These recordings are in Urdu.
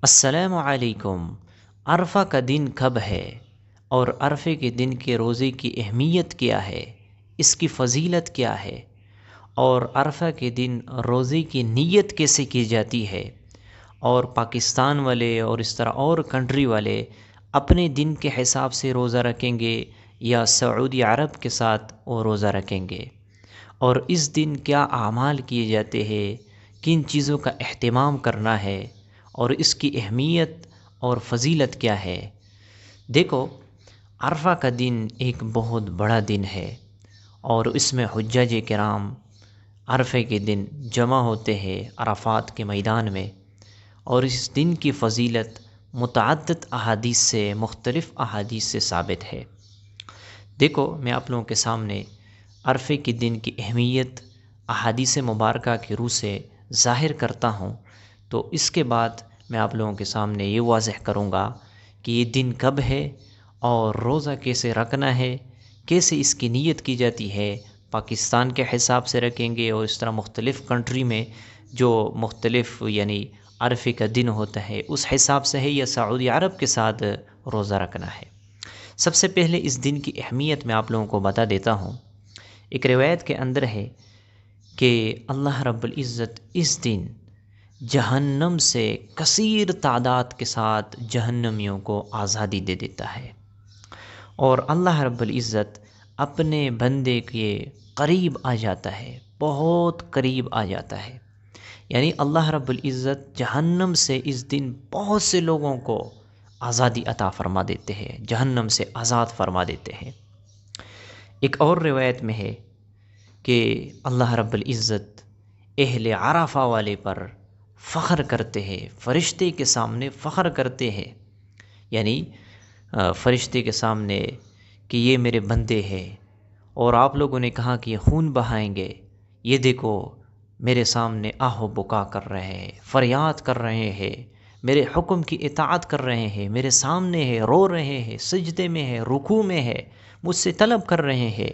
السلام علیکم۔ عرفہ کا دن کب ہے اور عرفے کے دن کے روزے کی اہمیت کیا ہے، اس کی فضیلت کیا ہے، اور عرفہ کے دن روزے کی نیت کیسے کی جاتی ہے، اور پاکستان والے اور اس طرح اور کنٹری والے اپنے دن کے حساب سے روزہ رکھیں گے یا سعودی عرب کے ساتھ وہ روزہ رکھیں گے، اور اس دن کیا اعمال کیے جاتے ہیں، کن چیزوں کا اہتمام کرنا ہے اور اس کی اہمیت اور فضیلت کیا ہے۔ دیکھو، عرفہ کا دن ایک بہت بڑا دن ہے اور اس میں حجاج کرام عرفے کے دن جمع ہوتے ہیں عرفات کے میدان میں، اور اس دن کی فضیلت متعدد احادیث سے مختلف احادیث سے ثابت ہے۔ دیکھو، میں آپ لوگوں کے سامنے عرفے کے دن کی اہمیت احادیث مبارکہ کی روح سے ظاہر کرتا ہوں، تو اس کے بعد میں آپ لوگوں کے سامنے یہ واضح کروں گا کہ یہ دن کب ہے اور روزہ کیسے رکھنا ہے، کیسے اس کی نیت کی جاتی ہے۔ پاکستان کے حساب سے رکھیں گے اور اس طرح مختلف کنٹری میں جو مختلف عرفے کا دن ہوتا ہے اس حساب سے ہے، یا سعودی عرب کے ساتھ روزہ رکھنا ہے۔ سب سے پہلے اس دن کی اہمیت میں آپ لوگوں کو بتا دیتا ہوں۔ ایک روایت کے اندر ہے کہ اللہ رب العزت اس دن جہنم سے کثیر تعداد کے ساتھ جہنمیوں کو آزادی دے دیتا ہے، اور اللہ رب العزت اپنے بندے کے قریب آ جاتا ہے، بہت قریب آ جاتا ہے۔ یعنی اللہ رب العزت جہنم سے اس دن بہت سے لوگوں کو آزادی عطا فرما دیتے ہیں، جہنم سے آزاد فرما دیتے ہیں۔ ایک اور روایت میں ہے کہ اللہ رب العزت اہل عرفہ والے پر فخر کرتے ہیں، فرشتے کے سامنے فخر کرتے ہیں، یعنی فرشتے کے سامنے کہ یہ میرے بندے ہیں، اور آپ لوگوں نے کہا کہ یہ خون بہائیں گے، یہ دیکھو میرے سامنے آہ و بکا کر رہے ہیں، فریاد کر رہے ہیں، میرے حکم کی اطاعت کر رہے ہیں، میرے سامنے ہے، رو رہے ہیں، سجدے میں ہے، رکوع میں ہے، مجھ سے طلب کر رہے ہیں۔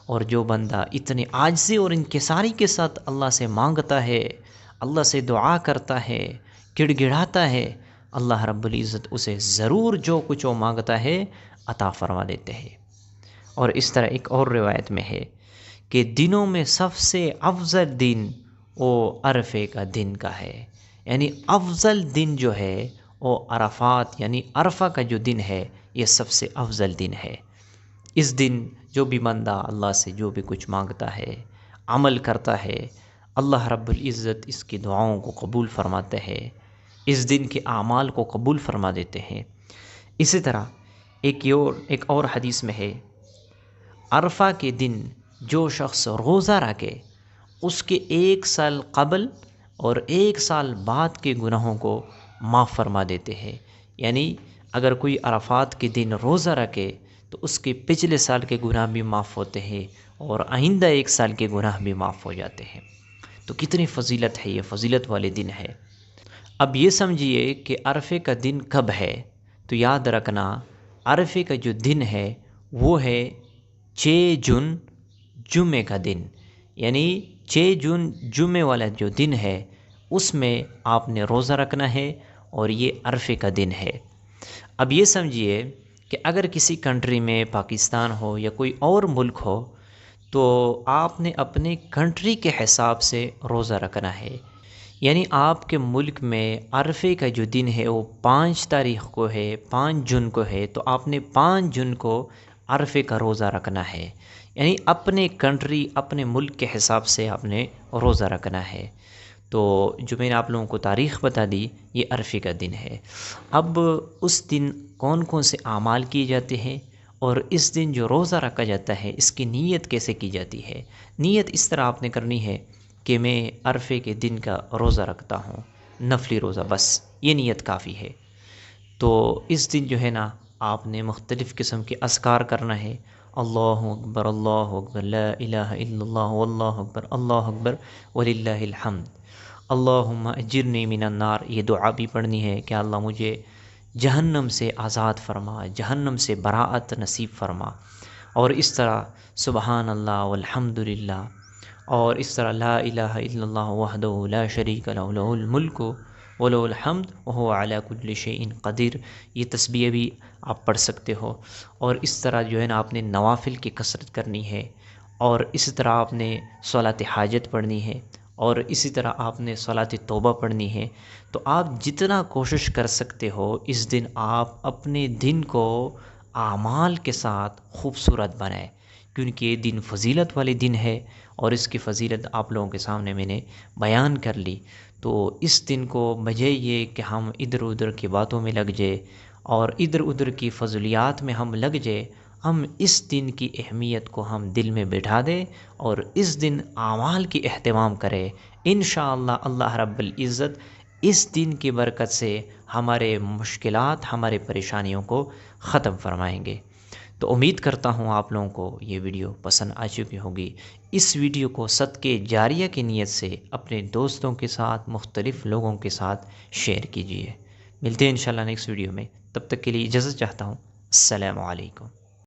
اور جو بندہ اتنے عاجزی اور انکساری کے ساتھ اللہ سے مانگتا ہے، اللہ سے دعا کرتا ہے، گڑ گڑاتا ہے، اللہ رب العزت اسے ضرور جو کچھ وہ مانگتا ہے عطا فرما دیتے ہیں۔ اور اس طرح ایک اور روایت میں ہے کہ دنوں میں سب سے افضل دن وہ عرفے کا دن کا ہے، یعنی افضل دن جو ہے وہ عرفات یعنی عرفہ کا جو دن ہے یہ سب سے افضل دن ہے۔ اس دن جو بھی بندہ اللہ سے جو بھی کچھ مانگتا ہے، عمل کرتا ہے، اللہ رب العزت اس کی دعاؤں کو قبول فرماتے ہیں، اس دن کے اعمال کو قبول فرما دیتے ہیں۔ اسی طرح ایک اور حدیث میں ہے، عرفہ کے دن جو شخص روزہ رکھے اس کے 1 سال قبل اور 1 سال بعد کے گناہوں کو معاف فرما دیتے ہیں۔ یعنی اگر کوئی عرفات کے دن روزہ رکھے تو اس کے پچھلے سال کے گناہ بھی معاف ہوتے ہیں اور آئندہ 1 سال کے گناہ بھی معاف ہو جاتے ہیں۔ تو کتنی فضیلت ہے، یہ فضیلت والے دن ہے۔ اب یہ سمجھیے کہ عرفے کا دن کب ہے، تو یاد رکھنا عرفے کا جو دن ہے وہ ہے 6 جون جمعے کا دن، یعنی 6 جون جمعے والا جو دن ہے اس میں آپ نے روزہ رکھنا ہے، اور یہ عرفے کا دن ہے۔ اب یہ سمجھیے کہ اگر کسی کنٹری میں پاکستان ہو یا کوئی اور ملک ہو تو آپ نے اپنے کنٹری کے حساب سے روزہ رکھنا ہے۔ یعنی آپ کے ملک میں عرفے کا جو دن ہے وہ 5 تاریخ کو ہے، 5 جون کو ہے، تو آپ نے 5 جون کو عرفے کا روزہ رکھنا ہے۔ یعنی اپنے کنٹری اپنے ملک کے حساب سے آپ نے روزہ رکھنا ہے۔ تو جو میں نے آپ لوگوں کو تاریخ بتا دی یہ عرفے کا دن ہے۔ اب اس دن کون کون سے اعمال کیے جاتے ہیں، اور اس دن جو روزہ رکھا جاتا ہے اس کی نیت کیسے کی جاتی ہے۔ نیت اس طرح آپ نے کرنی ہے کہ میں عرفے کے دن کا روزہ رکھتا ہوں، نفلی روزہ، بس یہ نیت کافی ہے۔ تو اس دن جو ہے نا آپ نے مختلف قسم کے اذکار کرنا ہے، اللہ اکبر لا الہ الا اللہ واللہ اکبر وللہ الحمد، اللہم اجرنی من النار، یہ دعا بھی پڑھنی ہے کہ اللہ مجھے جہنم سے آزاد فرما، جہنم سے براعت نصیب فرما، اور اس طرح سبحان اللہ والحمد للہ، اور اس طرح لا الہ الا اللہ وحدہ لا شریک لہ لہ الملک وَلَهُ الْحَمْدُ وَهُوَ عَلَى كُلِّ شَيْءٍ قدیر، یہ تسبیح بھی آپ پڑھ سکتے ہو۔ اور اس طرح جو ہے نا آپ نے نوافل کی کثرت کرنی ہے، اور اسی طرح آپ نے صلاۃ حاجت پڑھنی ہے، اور اسی طرح آپ نے صلاۃ توبہ پڑھنی ہے۔ تو آپ جتنا کوشش کر سکتے ہو اس دن آپ اپنے دن کو اعمال کے ساتھ خوبصورت بنائیں، کیونکہ یہ دن فضیلت والے دن ہے، اور اس کی فضیلت آپ لوگوں کے سامنے میں نے بیان کر لی۔ تو اس دن کو بجائے یہ کہ ہم ادھر ادھر کی باتوں میں لگ جائے اور ادھر ادھر کی فضولیات میں ہم لگ جائے، ہم اس دن کی اہمیت کو ہم دل میں بٹھا دیں اور اس دن اعمال کی اہتمام کریں۔ انشاءاللہ اللہ رب العزت اس دن کی برکت سے ہمارے مشکلات، ہمارے پریشانیوں کو ختم فرمائیں گے۔ تو امید کرتا ہوں آپ لوگوں کو یہ ویڈیو پسند آ چکی ہوگی۔ اس ویڈیو کو صدقے جاریہ کی نیت سے اپنے دوستوں کے ساتھ، مختلف لوگوں کے ساتھ شیئر کیجیے۔ ملتے ہیں انشاءاللہ نیکسٹ ویڈیو میں، تب تک کے لیے اجازت چاہتا ہوں۔ السلام علیکم۔